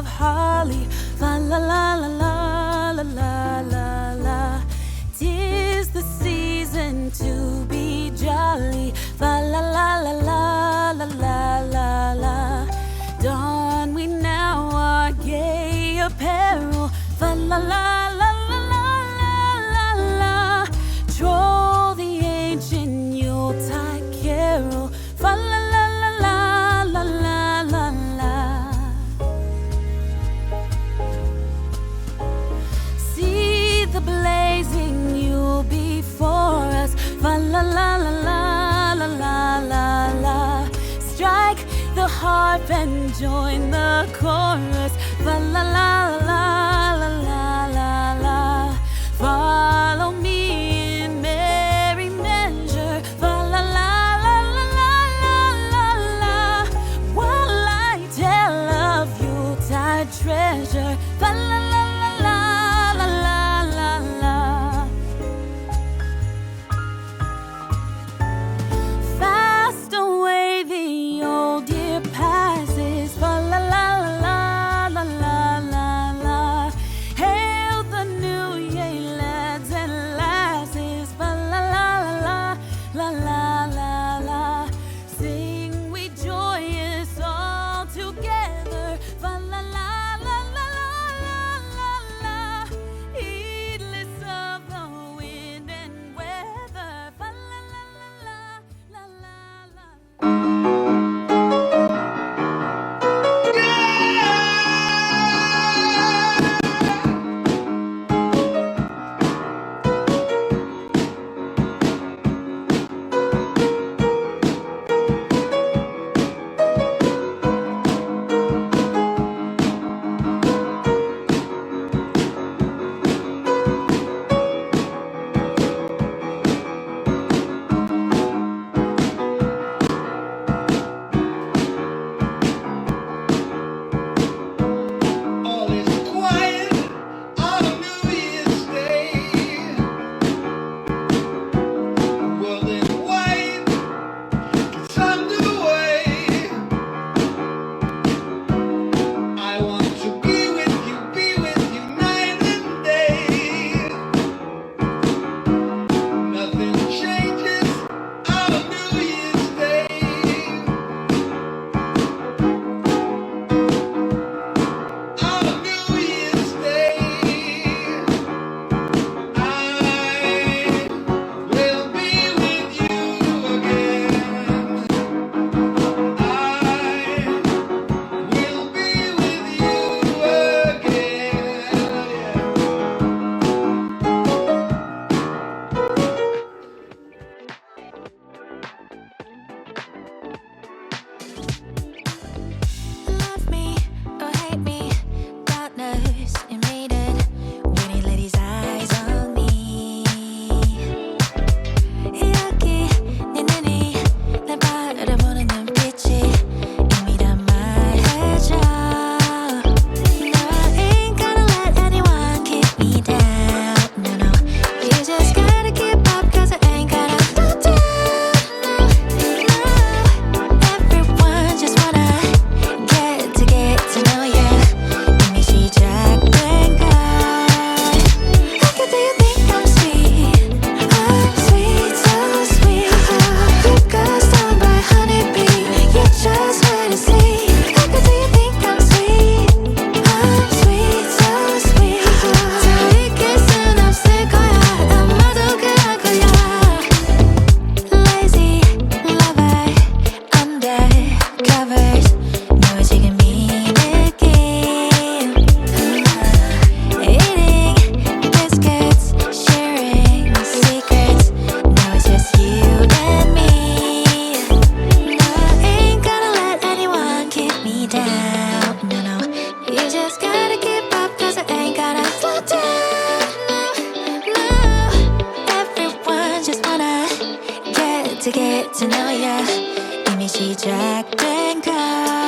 of holly. Fa la la la la la la la la. 'Tis the season to be jolly. Fa la la la la la la la la. Don we now our gay apparel. Fa la la la la la la la. Troll the ancient Yuletide carol. Fa la la la la la la la la. See the blazing Yule before us. Fa la la la la la la la la. Strike the harp and join the chorus. Fa la la la la la la la. Follow me in merry measure. Fa la la la la la la la. While I tell of Yuletide treasure. Fa la la la la la la la la. Fast away the old year passes. Fa la la la la la la la. Hail the new year, lads and lasses. Fa la la la la la la la. Sing we joyous all together. Fa la la la la la la la. Heedless of the wind and weather. Fa la la la la la la la. All is quiet on New Year's Day. World in white, it's underway. I want to be with you night and day. Nothing changes on New Year's Day. On New Year's Day, I will be with you again. I will be with you Love me or hate me, darkness invaded. Winning lady's eyes on me. 여기 내 눈이 날 바라보는 눈빛이 이미 다 말해줘. No, I ain't gonna let anyone keep me down. No, no, you just gotta keep up 'cause I ain't gonna slow down. No, everyone just wanna get to know ya. 이미 시작된 걸. How do you think I'm sweet? I'm sweet, so sweet. You got stung by honeybee. You just wait and see. How do you think I'm sweet? I'm sweet, so sweet. 더 이길 순 없을 거야. 아마도 그럴 거야. Lazy lover, undercovers. 너 지금 이 느낌. Eating biscuits, sharing secrets. Now it's just you and me. No, I ain't gonna let anyone keep me down. No, no, you just gotta keep up 'cause I ain't gonna slow down. No, everyone just wanna get to know ya. 이미 시작된 걸.